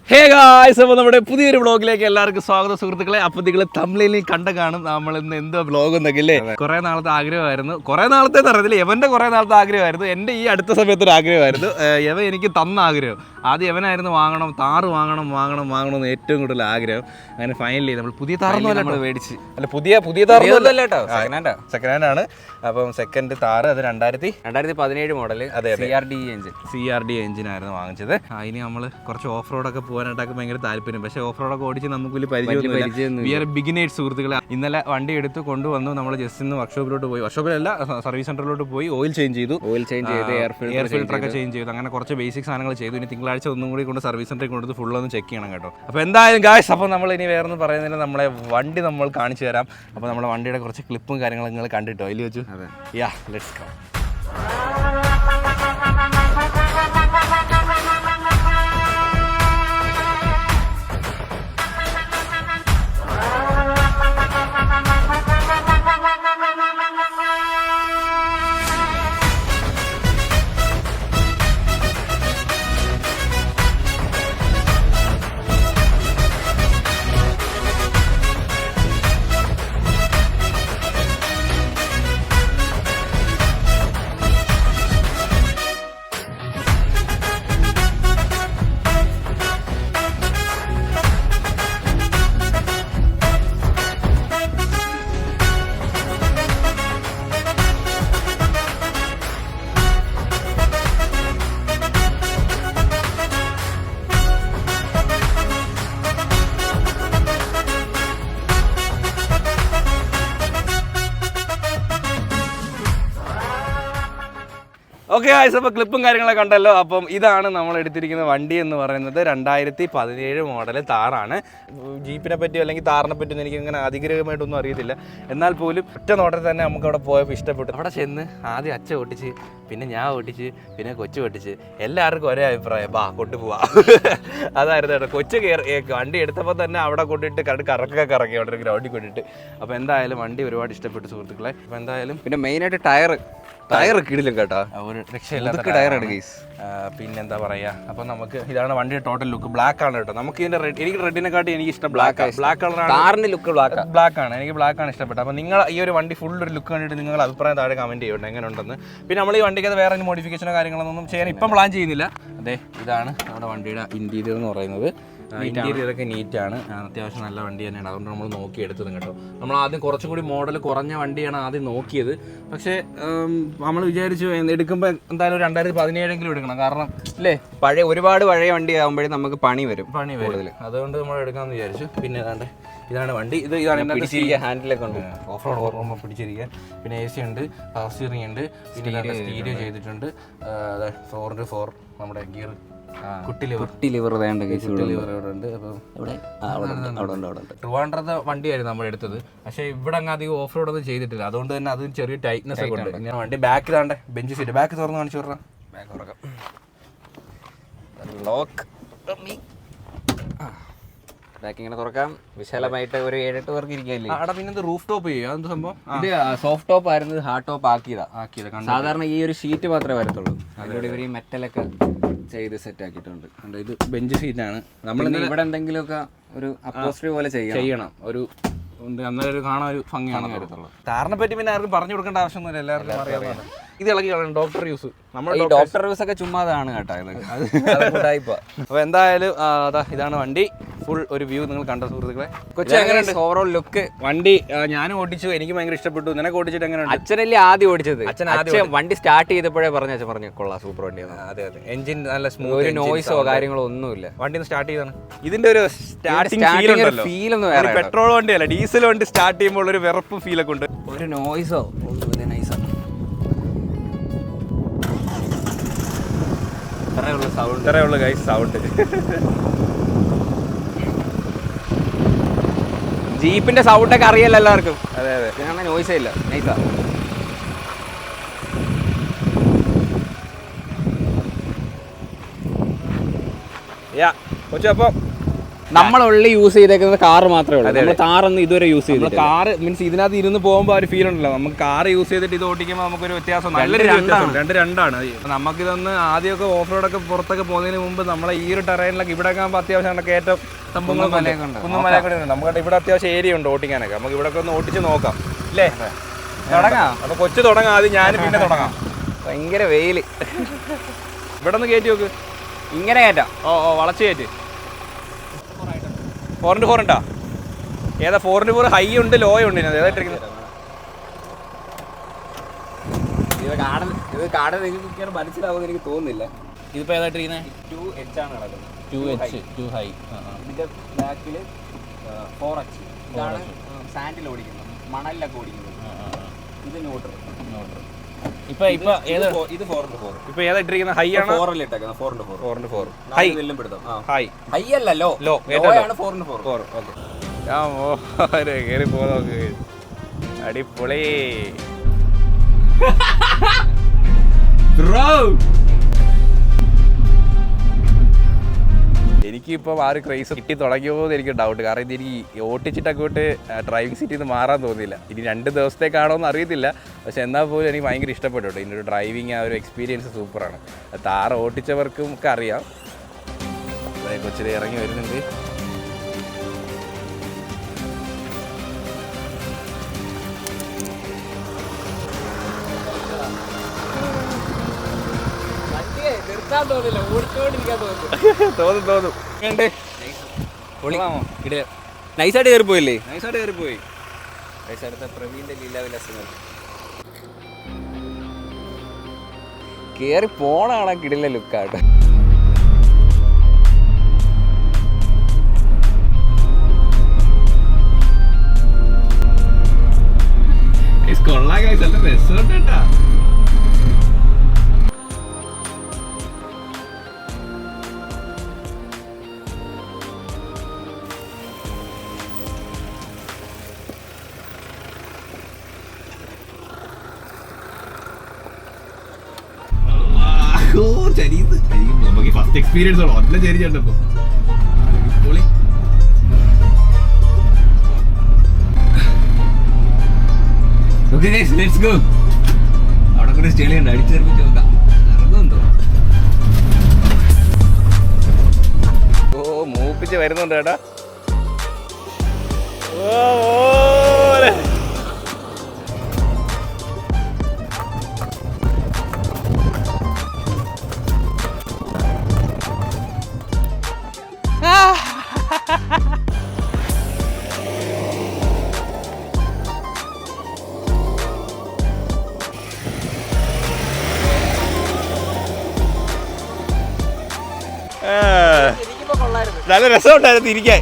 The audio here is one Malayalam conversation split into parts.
ഹേ ഗായ്സ്, അപ്പോൾ നമ്മുടെ പുതിയൊരു വ്ളോഗിലേക്ക് എല്ലാവർക്കും സ്വാഗതം സുഹൃത്തുക്കളെ. അപ്പോൾ നിങ്ങൾ തമിഴിൽ കണ്ട കാണും നമ്മൾ ഇന്ന് എന്തോ വ്ളോഗ് എന്നൊക്കെ അല്ലേ. കുറേ നാളത്തെ ആഗ്രഹമായിരുന്നു, കുറേ നാളത്തെ അറിയത്തില്ല, എവൻ്റെ കുറേ നാളത്തെ ആഗ്രഹമായിരുന്നു, എൻ്റെ ഈ അടുത്ത സമയത്തൊരു ആഗ്രഹമായിരുന്നു. എവൻ എനിക്ക് തന്ന ആഗ്രഹം ആദ്യം എവനായിരുന്നു വാങ്ങണം, താറ് വാങ്ങണം എന്ന് ഏറ്റവും കൂടുതൽ ആഗ്രഹം. അങ്ങനെ ഫൈനലി നമ്മൾ പുതിയ താറൊന്നും നമ്മൾ മേടിച്ച്, അല്ല പുതിയ താറൊന്നുമല്ല കേട്ടോ, സെക്കൻഡ് ഹാൻഡ് ആണ്. അപ്പം സെക്കൻഡ് താറ് അത് 2017 മോഡൽ, അതെ CRD എഞ്ചിനായിരുന്നു വാങ്ങിച്ചത്. ഇനി നമ്മൾ കുറച്ച് ഓഫ് റോഡൊക്കെ പോകാനായിട്ടൊക്കെ ഭയങ്കര താല്പര്യം, പക്ഷേ ഓഫ് റോഡൊക്കെ ഓടിച്ച് നമുക്ക് വലിയ പരിചയം വി ആർ ബിഗിനേഴ്സ് സുഹൃത്തുക്കളെ. ഇന്നലെ വണ്ടി എടുത്ത് കൊണ്ടുവന്നു, നമ്മൾ ജസ്റ്റ് ഇന്ന് വർക്ക്ഷോപ്പിലോട്ട് പോയി, വർക്ക്ഷോപ്പിലല്ല സർവീസ് സെന്ററിലോട്ട് പോയി ഓയിൽ ചേഞ്ച് ചെയ്തു, എയർ ഫിൽറ്റർ ഒക്കെ ചേഞ്ച് ചെയ്തു, അങ്ങനെ കുറച്ച് ബേസിക് സാധനങ്ങൾ ചെയ്തു. ഇനി തിങ്കളാഴ്ച ഒന്നും കൂടി കൊണ്ട് സർവീസ് സെന്ററിൽ കൊണ്ടുവന്ന് ഫുള്ളൊന്ന് ചെക്ക് ചെയ്യണം കേട്ടോ. അപ്പോൾ എന്തായാലും ഗായ്സ്, അപ്പോൾ നമ്മൾ ഇനി വേറെ ഒന്നും പറയുന്നില്ല, നമ്മളെ വണ്ടി നമ്മൾ കാണിച്ചു തരാം. അപ്പോൾ നമ്മുടെ വണ്ടിയുടെ കുറച്ച് ക്ലിപ്പും കാര്യങ്ങളും നിങ്ങൾ കണ്ടിട്ടോ അതിൽ വെച്ചു. യാ ലെറ്റ്സ് ഗോ. ഓക്കെ ഗായ്സ്, അപ്പോൾ ക്ലിപ്പും കാര്യങ്ങളൊക്കെ കണ്ടല്ലോ. അപ്പം ഇതാണ് നമ്മൾ എടുത്തിരിക്കുന്ന വണ്ടി എന്ന് പറയുന്നത് 2017 മോഡൽ താറാണ്. ജീപ്പിനെ പറ്റിയോ അല്ലെങ്കിൽ താറിനെ പറ്റിയോ എനിക്ക് അങ്ങനെ അധികൃതമായിട്ടൊന്നും അറിയത്തില്ല, എന്നാൽ പോലും ഒറ്റ നോട്ടത്തിൽ തന്നെ നമുക്ക് അവിടെ പോയപ്പോൾ ഇഷ്ടപ്പെട്ടു. അവിടെ ചെന്ന് ആദ്യം അച്ഛൻ ഓട്ടിച്ച്, പിന്നെ ഞാൻ ഓട്ടിച്ച്, പിന്നെ കൊച്ചു ഓട്ടിച്ച്, എല്ലാവർക്കും ഒരേ അഭിപ്രായം, കൊണ്ടുപോവാ അതായിരുന്നു കേട്ടോ. കൊച്ചു വണ്ടി എടുത്തപ്പോൾ തന്നെ അവിടെ കൊണ്ടിട്ട് കറക്കി അവിടെ ഒരു ഗ്രൗണ്ടിൽ കൊണ്ടിട്ട്. അപ്പോൾ എന്തായാലും വണ്ടി ഒരുപാട് ഇഷ്ടപ്പെട്ടു സുഹൃത്തുക്കളെ. അപ്പോൾ എന്തായാലും പിന്നെ മെയിനായിട്ട് ടയർ കിടിലും കേട്ടോ, ഒരു രക്ഷയില്ലാത്ത ടയറാണ് ഗൈസ്. പിന്നെന്താ പറയുക, അപ്പോൾ നമുക്ക് ഇതാണ് വണ്ടിയുടെ ടോട്ടൽ ലുക്ക്. ബ്ലാക്ക് ആണ് കേട്ടോ, നമുക്ക് ഇതിൻ്റെ എനിക്ക് റെഡിനെക്കാട്ടി എനിക്ക് ഇഷ്ടം ബ്ലാക്ക് കളറാണ്. കാറിൻ്റെ ലുക്ക് ബ്ലാക്ക് ആണ്, എനിക്ക് ബ്ലാക്ക് ആണ് ഇഷ്ടപ്പെട്ടത്. അപ്പോൾ നിങ്ങൾ ഈ ഒരു വണ്ടി ഫുൾ ഒരു ലുക്ക് കണ്ടിട്ട് നിങ്ങൾ അഭിപ്രായം താഴെ കമൻറ്റ് ചെയ്യണം എങ്ങനെ ഉണ്ടെന്ന്. പിന്നെ നമ്മൾ ഈ വണ്ടിക്കകത്ത് വേറെ മോഡിഫിക്കേഷനോ കാര്യങ്ങളൊന്നും ചെയ്യാൻ ഇപ്പം പ്ലാൻ ചെയ്യുന്നില്ല. അതെ, ഇതാണ് നമ്മുടെ വണ്ടിയുടെ ഇൻറ്റീരിയർ എന്ന് പറയുന്നത്. ഇൻറ്റീരിയറൊക്കെ നീറ്റാണ്, അത്യാവശ്യം നല്ല വണ്ടി തന്നെയാണ്, അതുകൊണ്ട് നമ്മൾ നോക്കിയെടുത്തത് കേട്ടോ. നമ്മൾ ആദ്യം കുറച്ചും കൂടി മോഡൽ കുറഞ്ഞ വണ്ടിയാണ് ആദ്യം നോക്കിയത്, പക്ഷേ നമ്മൾ വിചാരിച്ചു എടുക്കുമ്പോൾ എന്തായാലും 2017 എടുക്കണം, കാരണം അല്ലേ ഒരുപാട് പഴയ വണ്ടി ആകുമ്പോഴേ നമുക്ക് പണി വരും കൂടുതൽ, അതുകൊണ്ട് നമ്മൾ എടുക്കാമെന്ന് വിചാരിച്ചു. പിന്നെ ഇതാണ് വണ്ടി, ഇതാണ് ഹാൻഡിലൊക്കെ ഉണ്ട്, ഓഫ് റോഡ് ഓർമ്മ പിടിച്ചിരിക്കാൻ. പിന്നെ AC ഉണ്ട്, പവർ സ്റ്റിയറിംഗ് ഉണ്ട്, പിന്നെ സ്റ്റീരിയോ ചെയ്തിട്ടുണ്ട്, 4x4 നമ്മുടെ ഗിയർ കുട്ടി ലിവർ ഉണ്ട്. ട്രിവാൻഡ്രത്തെ വണ്ടിയായിരുന്നു നമ്മൾ എടുത്തത്, പക്ഷേ ഇവിടെ അങ്ങ് അധികം ഓഫ് റോഡ് ഒന്നും ചെയ്തിട്ടില്ല, അതുകൊണ്ട് തന്നെ അത് ചെറിയ ടൈറ്റ്നെസ് ഒക്കെ ഉണ്ട്. ഇങ്ങനെ വണ്ടി ബാക്കിൽ താണ്ടെ ബെഞ്ച് സീറ്റ്, ബാക്ക് തുറന്ന് കാണിച്ചു വിടാം, ബാക്ക് തുറക്കാം, ലോക്ക് ബാക്ക് ഇങ്ങനെ തുറക്കാം, വിശാലമായിട്ട് ഒരു 7-8 പേർക്ക് ഇരിക്കാല്ലേ. അവിടെ പിന്നെ റൂഫ് ടോപ്പ് ചെയ്യും, അതെന്ത് സംഭവം? ഇത് സോഫ്റ്റ് ടോപ്പ് ആയിരുന്നു, ഹാർഡ് ടോപ്പ് ആക്കിയതാ. സാധാരണ ഈ ഒരു ഷീറ്റ് മാത്രമേ വരത്തുള്ളൂ, അതിലൂടെ ഇവർ ഈ മെറ്റലൊക്കെ ചെയ്ത് സെറ്റ് ആക്കിയിട്ടുണ്ട്. ഇത് ബെഞ്ച് സീറ്റാണ്. നമ്മൾ ഇവിടെ എന്തെങ്കിലുമൊക്കെ ഒരു അപ്പോസ്റ്ററി പോലെ ചെയ്യണം, ഒരു അന്നേരം ഒരു കാണാൻ ഒരു ഭംഗിയാണ് വരത്തുള്ളൂ. താറിനെ പറ്റി പിന്നെ ആർക്കും പറഞ്ഞു കൊടുക്കേണ്ട ആവശ്യമൊന്നുമില്ല, എല്ലാവർക്കും അറിയാവുന്നതാണ്. ഇത് ഇളകി ഡോക്ടർ യൂസ്, നമ്മുടെ ഡോക്ടർ യൂസ് ഒക്കെ ചുമ്മാതാണ് കേട്ടോ. അപ്പോൾ എന്തായാലും ഇതാണ് വണ്ടി, ഫുൾ ഒരു വ്യൂ നിങ്ങൾ കണ്ട സുഹൃത്തുക്കളെ. കൊച്ചി എങ്ങനെയുണ്ട് ഓവറോൾ ലുക്ക്? വണ്ടി ഞാനും ഓടിച്ചു, എനിക്ക് ഭയങ്കര ഇഷ്ടപ്പെട്ടു. നിനക്ക് ഓടിച്ചിട്ട് എങ്ങനെ? അച്ഛനല്ലേ ആദ്യം ഓടിച്ചത്, അച്ഛൻ വണ്ടി സ്റ്റാർട്ട് ചെയ്തപ്പോഴേ പറഞ്ഞു കൊള്ളാം, സൂപ്പർ വണ്ടിയാണ്. അതെ, എഞ്ചിൻ നല്ല സ്മൂത്ത്, ഒരു നോയ്സോ കാര്യങ്ങളോ ഒന്നുമില്ല. വണ്ടി സ്റ്റാർട്ട് ചെയ്താണ്, ഇതിന്റെ ഒരു സ്റ്റാർട്ടിംഗ് ഫീൽ ഒന്നും വേറെ. പെട്രോൾ വണ്ടിയല്ല, ഡീസൽ വണ്ടി സ്റ്റാർട്ട് ചെയ്യുമ്പോൾ ഒരു വിറപ്പ് ഫീലൊക്കെ ഉണ്ട്, ഒരു നോയ്സോ ഒന്നുമില്ല, നൈസാണ്. ഇത്രയേ ഉള്ളൂ ഗൈസ് സൗണ്ട്. ജീപ്പിന്റെ സൗണ്ടൊക്കെ അറിയാലോ എല്ലാവർക്കും. അതെ, അങ്ങനെ നോയ്സേ ഇല്ല, നൈസാ. കൊച്ചു അപ്പം നമ്മൾ ഉള്ളി യൂസ് ചെയ്തേക്കുന്നത് കാറ് മാത്രമേ ഉള്ളൂ. നമ്മൾ താറൊന്നും ഇതുവരെ യൂസ് ചെയ്തില്ല. കാറ് മീൻസ് ഇതിനകത്ത് ഇരുന്ന് പോകുമ്പോൾ ഒരു ഫീൽ ഉണ്ടല്ലോ. നമുക്ക് കാറ് യൂസ് ചെയ്തിട്ട് ഇത് ഓടിക്കുമ്പോൾ നമുക്കൊരു വ്യത്യാസം രണ്ടാണ്. നമുക്കിതൊന്ന് ആദ്യമൊക്കെ ഓഫ് റോഡൊക്കെ പുറത്തൊക്കെ പോകുന്നതിന് മുമ്പ് നമ്മളെ ഈ ഒരു ടെറൈനിലൊക്കെ ഇവിടെ ആകുമ്പോൾ അത്യാവശ്യം കയറ്റം സംഭവങ്ങളൊക്കെ കുന്നുമലയൊക്കെ ഉണ്ട്. നമുക്ക് ഇവിടെ അത്യാവശ്യം ഏരിയ ഉണ്ട് ഓടിക്കാനൊക്കെ. നമുക്ക് ഇവിടെ ഒന്ന് ഓടിച്ച് നോക്കാം അല്ലേ? തുടങ്ങാം. അപ്പോൾ കൊച്ചു തുടങ്ങാം. ആദ്യം ഞാൻ പിന്നെ തുടങ്ങാം. ഭയങ്കര വെയിൽ. ഇവിടെ ഒന്ന് കയറ്റി നോക്ക്. ഇങ്ങനെ കയറ്റാം. വളച്ച് കയറ്റ്. 4x4 ഉണ്ടാ? ഏതാ 4x4? ഹൈ ഉണ്ട്, ലോ ഉണ്ട്. ഏതായിട്ടിരിക്കുന്നത്? ഇത് കാടൻ നിങ്ങൾക്ക് മനസ്സിലാവുമെന്ന് എനിക്ക് തോന്നുന്നില്ല. ഇതിപ്പോ ഏതായിട്ടിരിക്കുന്നത്? 2H ആണ് കിടക്കുന്നത്. 2 ഹൈ. ഇതിന്റെ ബാക്കിൽ 4H. ഇതാണ് സാൻഡിൽ ഓടിക്കുന്നത്, മണലിലൊക്കെ ഓടിക്കുന്നത്. ഇത് ന്യൂട്രൽ. ഇപ്പൊ ഇത് 4x4. ഇപ്പൊ ഏതായിട്ടിരിക്കുന്ന? ഹൈ ആണ്. 4x4. ഹൈ. ഹൈ ഹൈ അല്ല, ലോ. ലോ ആണ് 4x4. കേറി പോ നോക്ക്. അടിപൊളി ബ്രോ. എനിക്കിപ്പോൾ ആ ഒരു ക്രൈസ് കിട്ടി തുടങ്ങിയോ എന്ന് എനിക്ക് ഡൗട്ട്. കാരണം ഇത് എനിക്ക് ഓട്ടിച്ചിട്ടൊക്കെ ഡ്രൈവിംഗ് സീറ്റിൽ നിന്ന് മാറാൻ തോന്നിയില്ല. ഇനി 2 ദിവസത്തേക്കാണോ എന്ന് അറിയത്തില്ല. പക്ഷെ എന്നാൽ പോലും എനിക്ക് ഭയങ്കര ഇഷ്ടപ്പെട്ടു കേട്ടോ. ഇതിൻ്റെ ഒരു ഡ്രൈവിങ് ആ ഒരു എക്സ്പീരിയൻസ് സൂപ്പറാണ്. താർ ഓട്ടിച്ചവർക്കും ഒക്കെ അറിയാം. കൊച്ചിൽ ഇറങ്ങി വരുന്നുണ്ട്. തോന്നും. നൈസായിട്ട് കയറി പോയില്ലേ? നൈസായിട്ട് കയറിപ്പോയി. അടുത്ത പ്രവീണിന്റെ ലീലാവിലാസങ്ങൾ കേറി പോണാണോ കിടില ലുക്കായിട്ട്. നമുക്ക് ഫസ്റ്റ് എക്സ്പീരിയൻസ് ഉള്ളു. ഒറ്റ ചരിച്ചപ്പോ പൊളി. അവിടെ കൂടെ ചെളിയുണ്ട്, അടിച്ചേർപ്പിച്ച് നോക്കാം. ഇറങ്ങുന്നുണ്ടോ? മൂപ്പിച്ച് വരുന്നുണ്ട് കേട്ടാ. നല്ല രസമുണ്ടായിരുന്നു ഇരിക്കാൻ.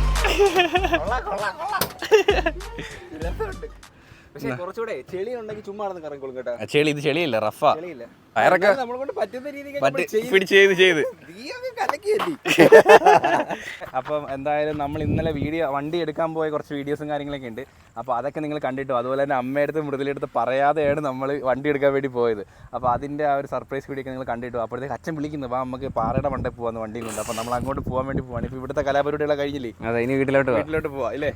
പക്ഷേ കുറച്ചുകൂടെ ചെളി ഉണ്ടെങ്കിൽ ചുമ്മാ കറങ്ങിക്കോളും കേട്ടോ. ചെളി ഇത് ചെളിയില്ല, റഫാ. വയറൊക്കെ നമ്മളെ കൊണ്ട് പറ്റുന്ന രീതിയിൽ ചെയ്ത് അപ്പം എന്തായാലും നമ്മൾ ഇന്നലെ വണ്ടി എടുക്കാൻ പോയ കുറച്ച് വീഡിയോസും കാര്യങ്ങളൊക്കെ ഉണ്ട്. അപ്പോൾ അതൊക്കെ നിങ്ങൾ കണ്ടിട്ടോ. അതുപോലെ തന്നെ അമ്മയടുത്ത് മൃദുലടുത്ത് പറയാതെയാണ് നമ്മൾ വണ്ടി എടുക്കാൻ വേണ്ടി പോയത്. അപ്പോൾ അതിൻ്റെ ആ ഒരു സർപ്രൈസ് വീഡിയോ ഒക്കെ നിങ്ങൾ കണ്ടിട്ടോ. അപ്പോഴത്തേക്ക് അച്ഛൻ വിളിക്കുന്നു, വാ നമുക്ക് പാറയുടെ മണ്ടേ പോകാമെന്ന് വണ്ടിയും കൊണ്ട്. അപ്പോൾ നമ്മൾ അങ്ങോട്ട് പോകാൻ വേണ്ടി പോവാണ്. ഇപ്പോൾ ഇവിടുത്തെ കലാപരിപാടികളെ കഴിഞ്ഞില്ലേ? അതെ, ഇനി വീട്ടിലോട്ട് പോവാം അല്ലേ?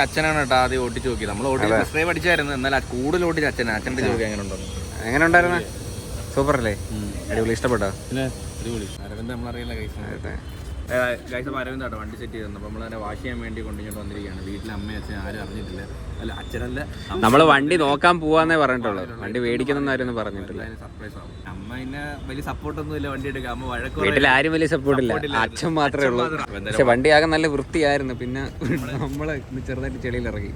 അച്ഛനാണ് കേട്ടോ ആദ്യം ഓട്ടിച്ച് നോക്കി. നമ്മൾ ഓട്ടി പഠിച്ചായിരുന്നു. എന്നാൽ കൂടുതൽ ഓട്ടിച്ച് അച്ഛനാണ്. അച്ഛൻ്റെ ചോദിക്കുക എങ്ങനെ ഉണ്ടായിരുന്നു? സൂപ്പർ അല്ലേ? അടിപൊളി. ഇഷ്ടപ്പെട്ടോ? പിന്നെ അടിപൊളി. അരവിന്ദ് നമ്മളറിയില്ല ഗൈസ് അരവിന്ദ് കേട്ടോ വണ്ടി സെറ്റ് ചെയ്തു. അപ്പോൾ നമ്മൾ തന്നെ വാഷ് ചെയ്യാൻ വേണ്ടി കൊണ്ടുപോയിട്ട് വന്നിരിക്കുകയാണ്. വീട്ടിലെ അമ്മയും അച്ഛൻ ആരും അറിഞ്ഞിട്ടില്ല. അല്ല, അച്ഛനല്ല, നമ്മൾ വണ്ടി നോക്കാൻ പോവാന്നേ പറഞ്ഞിട്ടുള്ളൂ. വണ്ടി മേടിക്കുന്ന ആരും പറഞ്ഞിട്ടില്ല. സർപ്രൈസ് ആവും. അമ്മ പിന്നെ വലിയ സപ്പോർട്ടൊന്നും ഇല്ല വണ്ടി എടുക്കാൻ. അമ്മ വഴക്ക്. വീട്ടിൽ ആരും വലിയ സപ്പോർട്ടില്ല, അച്ഛൻ മാത്രമേ ഉള്ളൂ. പക്ഷെ വണ്ടി ആകെ നല്ല വൃത്തിയായിരുന്നു. പിന്നെ നമ്മള് ചെറുതായിട്ട് ചെളിയിൽ ഇറങ്ങി.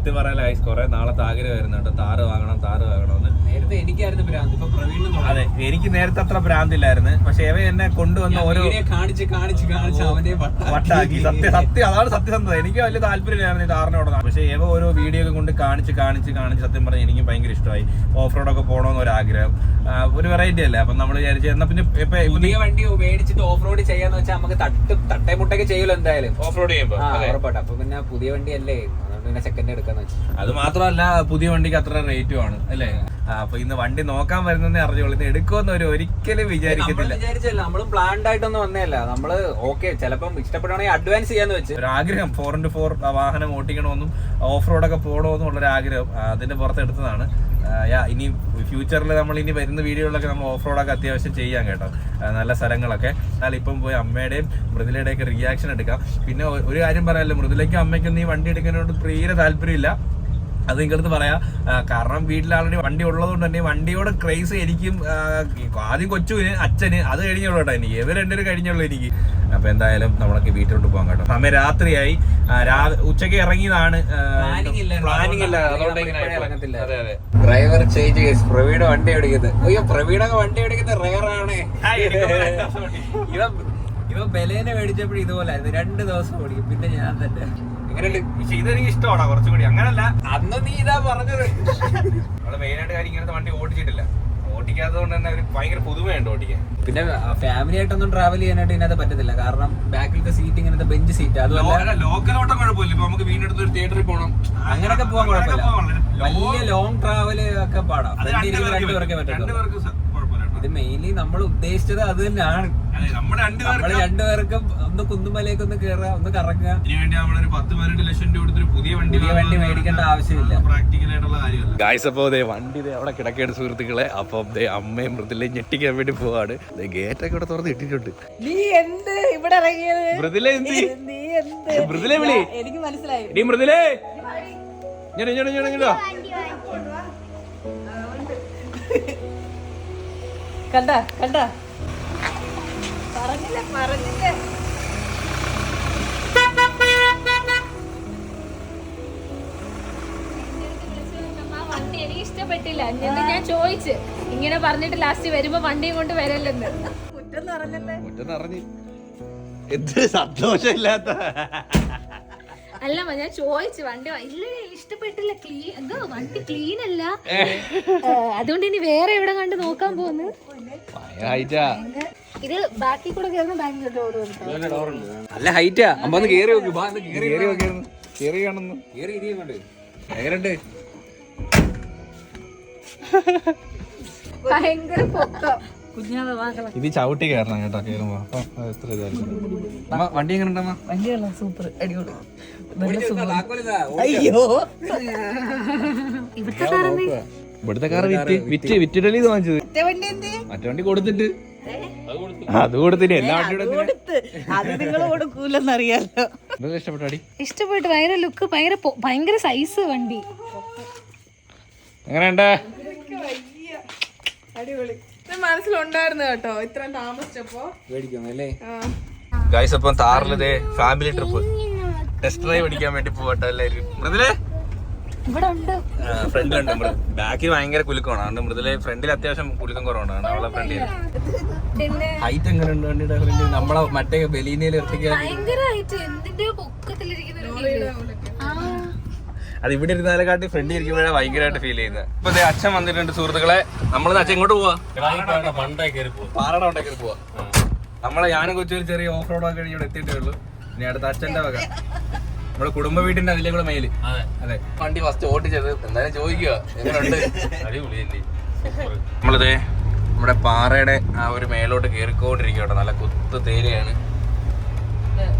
സത്യം പറയാൻ കുറെ നാളത്തെ ആഗ്രഹമായിരുന്നു കേട്ടോ, താറ് വാങ്ങണമെന്ന്. നേരത്തെ എനിക്കായിരുന്നു ഭ്രാന്ത്, ഇപ്പൊ പ്രവീണിനും അതെ, എനിക്ക് നേരത്തെ അത്ര ഭ്രാന്തില്ലായിരുന്നു. പക്ഷെ ഇവ എന്നെ കൊണ്ടുവന്ന ഓരോ കാണിച്ച് അവനെ വട്ടാക്കി. അതാണ് സത്യസന്ധത. എനിക്ക് വലിയ താല്പര്യമില്ലായിരുന്നു ഈ താറിനോട്. പക്ഷെ ഇവ ഓരോ വീഡിയോ ഒക്കെ കൊണ്ട് കാണിച്ച് സത്യം പറഞ്ഞാൽ എനിക്ക് ഭയങ്കര ഇഷ്ടമായി. ഓഫ് റോഡൊക്കെ പോകണമെന്ന് ഒരു ആഗ്രഹം, ഒരു വെറൈറ്റി അല്ലേ. അപ്പൊ നമ്മൾ വിചാരിച്ചു എന്നാ പിന്നെ പുതിയ വണ്ടി മേടിച്ചിട്ട് ഓഫ് റോഡ് ചെയ്യാന്ന് വെച്ചാൽ നമുക്ക് തട്ടേ മുട്ടൊക്കെ ചെയ്യലോ എന്തായാലും ഓഫ് റോഡ് ചെയ്യുമ്പോൾ. ഉറപ്പായിട്ട്. അപ്പൊ പിന്നെ പുതിയ വണ്ടി അല്ലേ, പിന്നെ സെക്കൻഡ് എടുക്കാന്ന് വെച്ചു. അത് മാത്രമല്ല പുതിയ വണ്ടിക്ക് അത്ര റേറ്റും ആണ് അല്ലേ. അപ്പൊ ഇന്ന് വണ്ടി നോക്കാൻ വരുന്നേ അറിഞ്ഞോളൂ. ഇന്ന് എടുക്കുമെന്ന് ഒരിക്കലും വിചാരിച്ചില്ല. നമ്മളും പ്ലാൻഡ് ആയിട്ടൊന്നും വന്നേല്ല. നമ്മള് ഓക്കെ ചിലപ്പം ഇഷ്ടപ്പെടുവാണെങ്കിൽ അഡ്വാൻസ് ചെയ്യാന്ന് വെച്ച് ഒരു ആഗ്രഹം 4x4 വാഹനം ഓട്ടിക്കണമെന്നും ഓഫ് റോഡൊക്കെ പോകണമെന്നും ഉള്ളൊരു ആഗ്രഹം അതിന്റെ പുറത്ത് എടുത്തതാണ്. ഇനി ഫ്യൂച്ചറിൽ നമ്മൾ ഇനി വരുന്ന വീഡിയോകളിലൊക്കെ നമ്മൾ ഓഫ് റോഡൊക്കെ അത്യാവശ്യം ചെയ്യാം കേട്ടോ, നല്ല സ്ഥലങ്ങളൊക്കെ. എന്നാൽ ഇപ്പം പോയി അമ്മയുടെയും മൃദുലയുടെയും ഒക്കെ റിയാക്ഷൻ എടുക്കാം. പിന്നെ ഒരു കാര്യം പറയാമല്ലോ, മൃദുലയ്ക്കും അമ്മയ്ക്കൊന്നും ഈ വണ്ടി എടുക്കാനോട് തീരെ താല്പര്യമില്ല. അത് നിങ്ങളടുത്ത് പറയാം. കാരണം വീട്ടിൽ ആൾറെഡി വണ്ടി ഉള്ളതുകൊണ്ട് തന്നെ വണ്ടിയോട് ക്രേസ് എനിക്കും ആദ്യം കൊച്ചുവിന്, അച്ഛന്, അത് കഴിഞ്ഞുള്ളൂ കേട്ടോ. എനിക്ക് ഇവർ രണ്ടുപേരും കഴിഞ്ഞുള്ളൂ എനിക്ക്. അപ്പൊ എന്തായാലും നമ്മളൊക്കെ വീട്ടിലോട്ട് പോകാം കേട്ടോ. സമയം രാത്രിയായി, ഉച്ചക്ക് ഇറങ്ങിയതാണ്. പ്ലാനിങ് ഇല്ല, ഡ്രൈവർ ചേഞ്ച് കേസ്. പ്രവീണ വണ്ടി ഓടിക്കുന്നത്, അയ്യോ പ്രവീണൊക്കെ വണ്ടി ഓടിക്കുന്നത് റെയറാണ്. ഇവ ബലേനെ മേടിച്ചപ്പോഴും ഇതുപോലെ 2 ദിവസം ഓടിക്കും, പിന്നെ ഞാൻ തന്നെ. ഇതെനിക്ക് ഇഷ്ടമാണ് കുറച്ചുകൂടി. അങ്ങനല്ല, അന്ന് നീ ഇതാ പറഞ്ഞത്. നമ്മള് മെയിനായിട്ട് കാര്യം ഇങ്ങനത്തെ വണ്ടി ഓടിച്ചിട്ടില്ല. ഓടിക്കാത്തത് കൊണ്ട് തന്നെ ഒരു ഭയങ്കര പുതുമയുണ്ട് ഓടിക്കാൻ. പിന്നെ ഫാമിലി ആയിട്ടൊന്നും ട്രാവൽ ചെയ്യാനായിട്ട് ഇതിനകത്ത് പറ്റത്തില്ല. കാരണം ബാക്കിലത്തെ സീറ്റ് ഇങ്ങനത്തെ ബെഞ്ച് സീറ്റ്, അതുപോലെ ലോക്കൽ ഓട്ടം കുഴപ്പമില്ല. ഇപ്പൊ നമുക്ക് വീടിനടുത്ത് ഒരു തിയേറ്ററിൽ പോകണം, അങ്ങനെയൊക്കെ പോകാൻ കുഴപ്പമില്ല. വലിയ ലോങ് ട്രാവല് ഒക്കെ പാടാം. 2 പേർക്കേ പറ്റത്തുള്ളൂ. ഇത് മെയിൻലി നമ്മൾ ഉദ്ദേശിച്ചത് അത് തന്നെയാണ്. നമ്മള് 2 പേർക്കും ഒന്ന് കുന്നുമലയൊക്കെ കയറുക, ഒന്ന് കറങ്ങുക. ഇതിനുവേണ്ടി നമ്മളൊരു 10-12 ലക്ഷം രൂപ കൊടുത്തൊരു പുതിയ വണ്ടി മേടിക്കേണ്ട ആവശ്യമില്ല. പ്രാക്ടിക്കൽ ആയിട്ടുള്ള കാര്യമല്ല ഗായ്സ്. അപ്പൊ വണ്ടി അവിടെ കിടക്കേണ്ട സുഹൃത്തുക്കളെ. അപ്പം അമ്മയും മൃദുലയും ഞെട്ടിക്കാൻ വേണ്ടി പോവാണ്. ഗേറ്റൊക്കെ ഇവിടെ തുറന്ന് ഇട്ടിട്ടുണ്ട്. നീ എന്ത് ഇവിടെ ഇറങ്ങിയത്? മൃദുല നീ എന്ത്? മൃദുലെ വിളി. എനിക്ക് മനസ്സിലായി. നീ മൃദുലേ ഇങ്ങോട്ടോ. കണ്ട പറഞ്ഞില്ല വണ്ടി എനിക്ക് ഇഷ്ടപ്പെട്ടില്ല. എന്നിട്ട് ഞാൻ ചോദിച്ചു, ഇങ്ങനെ പറഞ്ഞിട്ട് ലാസ്റ്റ് വരുമ്പോ വണ്ടിയും കൊണ്ട് വരല്ലെന്ന്. മുറ്റം നിറഞ്ഞു. എന്ത് സന്തോഷമില്ലാത്ത. അല്ല ഞാൻ ചോദിച്ചു, വണ്ടി ഇല്ല ഇഷ്ടപ്പെട്ടില്ല, എന്തോ വണ്ടി ക്ലീൻ അല്ല, അതുകൊണ്ട് ഇനി വേറെ എവിടെ കണ്ട് നോക്കാൻ പോകുന്നു. ഇത് ബാക്കിൽ കൂടെ കയറുന്ന ബാങ്കിന്റെ ഡോർ നല്ല ഹൈറ്റാ. അമ്മ കേറി നോക്കി, കേറി കാണുന്നു. എങ്ങനെയുണ്ട്? ഭയങ്കര പൊക്കം. ഇത് ചവിട്ടി കയറണം കേട്ടോ കേറുമ്പോ. വണ്ടി എങ്ങനെ ഉണ്ടമ്മ? വണ്ടിയല്ല, സൂപ്പർ, അടിപൊളി. അയ്യോ ഇവിടുത്തെ കാർ വിറ്റിടലി വാങ്ങിച്ചത്. മറ്റേ വണ്ടി കൊടുത്തിട്ട് അത് കൊടുത്തിട്ട് എല്ലാ വണ്ടിയുടെ അത് നിങ്ങൾ കൊടുക്കൂലെന്നറിയാലോ. ഇഷ്ടപ്പെട്ടാടി? ഇഷ്ടപ്പെട്ടു. ഭയങ്കര ലുക്ക്, ഭയങ്കര സൈസ് വണ്ടി. എങ്ങനെയുണ്ട്? അടിപൊളി. മനസ്സിലുണ്ടായിരുന്നു കേട്ടോ, ഇത്രയും താമസിച്ചപ്പോ മേടിക്കുന്നല്ലേ. ഗൈസ് അപ്പം താറിലതേ ഫാമിലി ട്രിപ്പ് ടെസ്റ്റ് ഡ്രൈവ് അടിക്കാൻ വേണ്ടി പോകട്ടെ എല്ലാവരും. മൃദുലേ ഇവിടെ ഉണ്ട്, ഫ്രണ്ടിലുണ്ട്. ബാക്കിൽ ഭയങ്കര കുലുക്കമാണ്, അതുകൊണ്ട് മൃദുല ഫ്രണ്ടിൽ അത്യാവശ്യം കുലുക്കം കുറവാണ്. അവളെ ഫ്രണ്ടിൽ ഹൈറ്റ് എങ്ങനെ ഉണ്ട് വണ്ടിയുടെ ഫ്രണ്ടിൽ? നമ്മളെ മറ്റേ ബലീനയിൽ അത് ഇവിടെ ഇരുന്നാലെക്കാട്ടി ഫ്രണ്ട് ഇരിക്കുമ്പോഴാണ് ഭയങ്കരമായിട്ട് ഫീൽ ചെയ്യുന്നത്. ഇപ്പൊ അച്ഛൻ വന്നിട്ടുണ്ട് സുഹൃത്തുക്കളെ. നമ്മൾ അച്ഛൻ ഇങ്ങോട്ട് പോവാ, പാറയുടെ കൊണ്ടേ കയറി പോവാ. നമ്മളെ ഞാനും കൊച്ചൊരു ചെറിയ ഓഫ് റോഡ് ഒക്കെ കഴിഞ്ഞ് ഇവിടെ എത്തിയിട്ടേ ഉള്ളൂ. ഇനി അടുത്ത അച്ഛന്റെ വക നമ്മുടെ കുടുംബ വീട്ടിന്റെ അതിലേ കൂടെ മേല്. അതെ, വണ്ടി ഫസ്റ്റ് ഓട്ടിച്ചത് എന്തായാലും ചോദിക്കുക എങ്ങനെയുണ്ട്. നമ്മളിതേ നമ്മുടെ പാറയുടെ ആ ഒരു മേലോട്ട് കയറിക്കൊണ്ടിരിക്കുക കേട്ടോ. നല്ല കുത്ത് തേയിലയാണ്.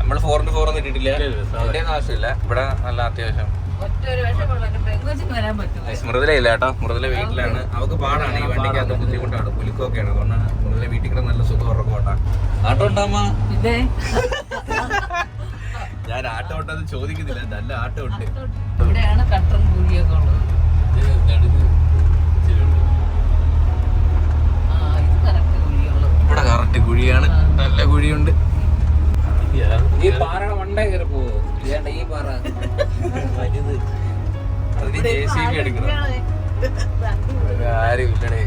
നമ്മൾ 4x4 ഒന്നും ഇട്ടിട്ടില്ല, അതിന്റെ ഒന്നും ആവശ്യമില്ല. ഇവിടെ നല്ല അത്യാവശ്യം മൃദുലയില്ല കേട്ടോ. മൃദുല വീട്ടിലാണ്. അവക്ക് പാടാണ്, ഈ വണ്ടിക്കകത്ത് ബുദ്ധിമുട്ടാണ്, കുലുക്കൊക്കെയാണ്. അതുകൊണ്ടാണ് മൃദുല വീട്ടിൽ കൂടെ നല്ല സുഖം ഉറക്കോട്ടാ. ആട്ടോ ഉണ്ടാമ്മ? ഞാൻ ആട്ടോ ഉണ്ടെന്ന് ചോദിക്കുന്നില്ല, നല്ല ആട്ടോ ഉണ്ട്. ഇവിടെയാണ് കട്ടറും കുഴിയൊക്കെ ഉള്ളത്. ഇവിടെ കറക്റ്റ് കുഴിയാണ്, നല്ല കുഴിയുണ്ട്. ഈ പാറയുടെ മണ്ടേ കയറി പോവോ? ഈ പാറ അതിന് JCB എടുക്കണം. ആരും ഇല്ലടേ.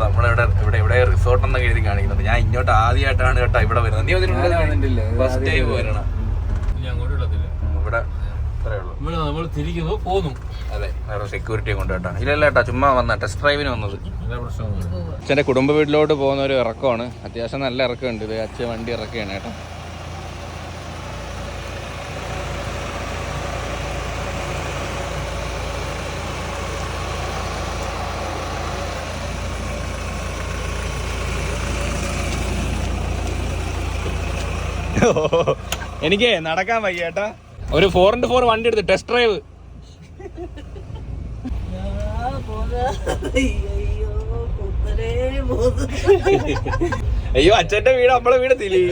നമ്മളിവിടെ റിസോർട്ട് എന്നൊക്കെ എഴുതി കാണിക്കുന്നുണ്ട്. ഞാൻ ഇങ്ങോട്ട് ആദ്യമായിട്ടാണ് കേട്ടോ ഇവിടെ വരുന്നത്. നീ വന്നിട്ടില്ല? ഫസ്റ്റ് ടൈം വരണം ഇവിടെ. നമ്മൾ തിരിക്കുന്നു പോന്നു. അതെ, വേറെ സെക്യൂരിറ്റിയെ കൊണ്ട് കേട്ടോ. ഇല്ലല്ല കേട്ടോ, ചുമ്മാ വന്ന ടെസ്റ്റ് ഡ്രൈവിന് വന്നത്. അച്ഛൻ്റെ കുടുംബ വീട്ടിലോട്ട് പോകുന്ന ഒരു ഇറക്കമാണ്. അത്യാവശ്യം നല്ല ഇറക്കമുണ്ട്. ഇത് അച്ഛൻ വണ്ടി ഇറക്കുകയാണ് കേട്ടോ. എനിക്ക് നടക്കാൻ വയ്യ ചേട്ടാ. ഒരു 4x4 വണ്ടി എടുത്ത് ടെസ്റ്റ് ഡ്രൈവ്. അയ്യോ, അച്ഛന്റെ വീട് നമ്മളെ വീട് തിരി.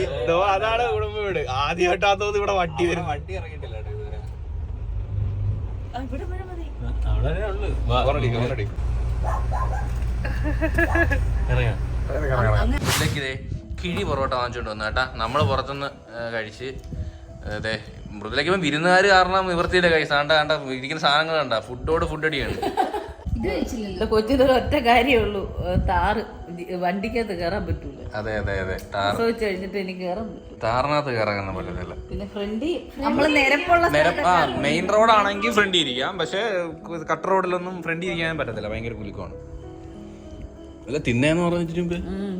അതാണ് കുടുംബ വീട്. ആദ്യമായിട്ടാത്തോന്ന് ഇവിടെ വണ്ടി വരും. വണ്ടി ഇറങ്ങിയിട്ടില്ല കിഴി പൊറോട്ട വാങ്ങിച്ചോണ്ട് വന്നു കേട്ടാ. നമ്മള് പുറത്തുനിന്ന് കഴിച്ച്. അതെ, മൃദുലയ്ക്ക് വിരുന്നുകാർ കാരണം നിവർത്തിയില്ല. കൈ സാണ്ട കണ്ട ഇരിക്കുന്ന സാധനങ്ങൾ കണ്ട ഫുഡോട് ഫുഡ് അടിയാണ്. കൊച്ചിനൊരു ഒറ്റ കാര്യമുള്ളൂ, താറ് വണ്ടിക്കകത്ത് കയറാൻ പറ്റൂല. അതെ അതെ അതെ, കഴിഞ്ഞിട്ട് എനിക്ക് കയറാൻ പറ്റും. താറിനകത്ത് കയറാൻ പറ്റത്തില്ല. പിന്നെ ഫ്രണ്ടി നമ്മള് നിരപ്പുള്ള മെയിൻ റോഡാണെങ്കിൽ ഫ്രണ്ടി ഇരിക്കാം. പക്ഷെ കട്ട് റോഡിലൊന്നും ഫ്രണ്ടി ഇരിക്കാൻ പറ്റത്തില്ല, ഭയങ്കര കുലുക്കമാണ്. അല്ല തിന്നേന്ന് പറഞ്ഞിട്ട്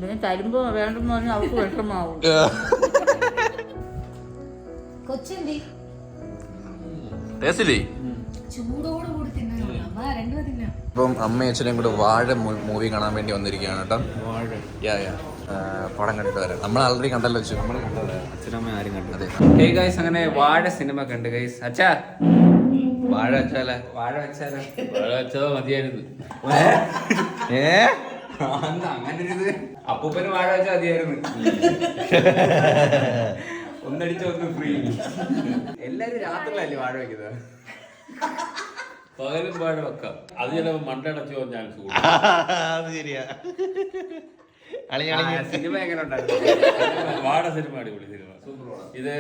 പിന്നെ തരുമ്പോ വേണ്ടെന്ന് പറഞ്ഞാൽ അവർക്ക് വിഷമാവും. ഇപ്പം അമ്മയും അച്ഛനും കൂടെ വാഴ മൂവി കാണാൻ വേണ്ടി വന്നിരിക്കുകയാണ് കേട്ടോ. പടം കണ്ടിട്ട് വരാം. നമ്മൾ ആൾറെഡി കണ്ടല്ലോ വെച്ചു. നമ്മൾ കണ്ടത് അച്ഛനമ്മ ആരും കണ്ടത്. ഹേ ഗൈസ്, അങ്ങനെ വാഴ സിനിമ കണ്ട് ഗൈസ്. അച്ഛാ വാഴ വെച്ചാലേ വാഴ വെച്ചതോ മതിയായിരുന്നു. അങ്ങനെ ഒരു അപ്പൂപ്പന് വാഴ വെച്ചാൽ മതിയായിരുന്നു. ഒന്നടിച്ച ഒന്ന് ഫ്രീ. എല്ലാരും രാത്രിയിലല്ലേ വാഴ വെക്കുന്നത്? പകലും വാഴ വെക്കാം. അത് ചിലപ്പോൾ മണ്ടടച്ചു പോകാൻ ചാൻസ് കൂടും. അത് ശരിയാ. സിനിമ എങ്ങനെ ഉണ്ടായിരുന്നു? വാഴ സിനിമ അടിപൊളി സിനിമ. ഇത്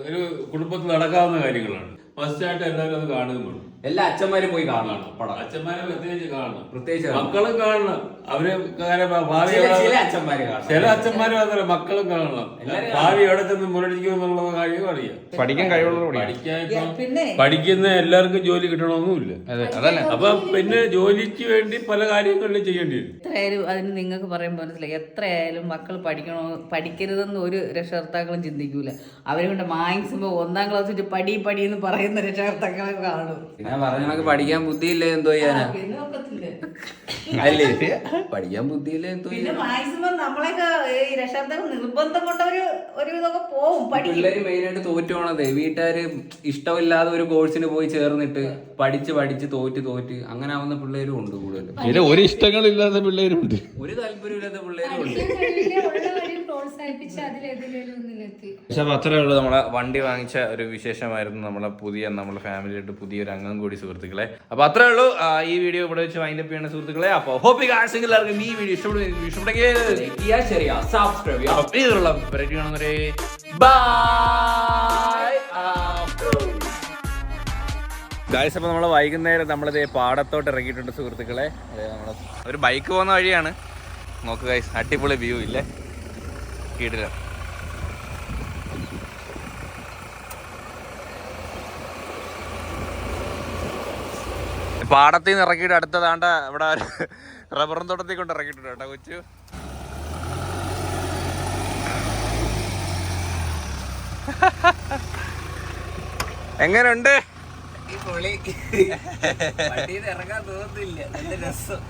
ഒരു കുടുംബത്തിൽ നടക്കാവുന്ന കാര്യങ്ങളാണ്. ഫസ്റ്റ് ആയിട്ട് എല്ലാവരും അത് കാണുകയും എല്ലാ അച്ഛന്മാരും പോയി കാണണം പടം. അച്ഛന്മാരെ പ്രത്യേകിച്ച് കാണണം, പ്രത്യേകിച്ച് മക്കളും കാണണം. അവര് ഭാവി ചില അച്ഛന്മാര് കാണണം, ചില അച്ഛന്മാര് മാത്രമേ മക്കളും കാണണം. ഭാവി എവിടെ ചെന്ന് മുരടിക്കും എന്നുള്ള കാര്യം അറിയാം. പഠിക്കാൻ കഴിവുള്ളൂ. പഠിക്കുന്ന എല്ലാവർക്കും ജോലി കിട്ടണമെന്നുമില്ല. അപ്പൊ പിന്നെ ജോലിക്ക് വേണ്ടി പല കാര്യങ്ങളിലും ചെയ്യേണ്ടി വരും. എത്രയായാലും അതിന് നിങ്ങൾക്ക് പറയുമ്പോൾ മനസ്സിലായി, എത്രയായാലും മക്കൾ പഠിക്കരുതെന്ന് ഒരു രക്ഷകർത്താക്കളും ചിന്തിക്കൂല. അവരെ കൊണ്ട് മാക്സിമം 1ാം ക്ലാസ് വെച്ച് പടി എന്ന് പറയുന്ന രക്ഷകർത്താക്കളെ കാണും. ഞാൻ പറഞ്ഞ കണക്ക് പഠിക്കാൻ ബുദ്ധിയില്ല എന്തോ ചെയ്യാനാ? അല്ലേ, പഠിക്കാൻ ബുദ്ധിയില്ല എന്തോ. പിന്നെ മാക്സിമം നമ്മളൊക്കെ ഈ രക്ഷകർത്താക്കൾ നിർബന്ധം കൊണ്ട് ഒരു ഇതൊക്കെ പോവും. പിള്ളേര് മെയിനായിട്ട് തോറ്റു പോണത് വീട്ടുകാര് ഇഷ്ടമില്ലാതെ ഒരു കോഴ്സിന് പോയി ചേർന്നിട്ട് പഠിച്ച് തോറ്റ് അങ്ങനെ ആവുന്ന പിള്ളേരും ഉണ്ട് കൂടുതലും. ഒരു ഇഷ്ടങ്ങളില്ലാത്ത പിള്ളേരുണ്ട്, ഒരു താല്പര്യമില്ലാത്ത പിള്ളേരും ഉണ്ട്. പക്ഷെ അപ്പൊ അത്രേ ഉള്ളൂ. നമ്മളെ വണ്ടി വാങ്ങിച്ച ഒരു വിശേഷമായിരുന്നു. നമ്മളെ നമ്മളെ ഫാമിലിയായിട്ട് പുതിയൊരു അംഗം കൂടി സുഹൃത്തുക്കളെ. അപ്പൊ അത്രേ ഉള്ളൂ. ഈ വീഡിയോ ഇവിടെ വെച്ച് വൈൻഡപ്പ് ചെയ്യണ സുഹൃത്തുക്കളെ. അപ്പൊ ഹോപ്പ് എല്ലാവർക്കും ഈ വീഡിയോ ഇഷ്ടപ്പെടുമെങ്കിൽ സബ്സ്ക്രൈബ് ചെയ്യാം. ഗായ്സ്, അപ്പോൾ നമ്മൾ വൈകുന്നേരം നമ്മളിത് പാടത്തോട്ട് ഇറങ്ങിയിട്ടുണ്ട് സുഹൃത്തുക്കളെ. നമ്മൾ ഒരു ബൈക്ക് പോകുന്ന വഴിയാണ്. നോക്ക് ഗായ്സ്, അടിപൊളി വ്യൂ ഇല്ലേ, കീടില്ല. പാടത്തിൽ നിന്ന് ഇറക്കിയിട്ട് അടുത്തതാണ്ട ഇവിടെ റബ്ബറും തോട്ടത്തിൽ കൊണ്ട് ഇറക്കിയിട്ടുണ്ട് കേട്ടോ കൊച്ചു. എങ്ങനെയുണ്ട്? ഇറങ്ങാൻ തോന്നുന്നില്ല, നല്ല രസം.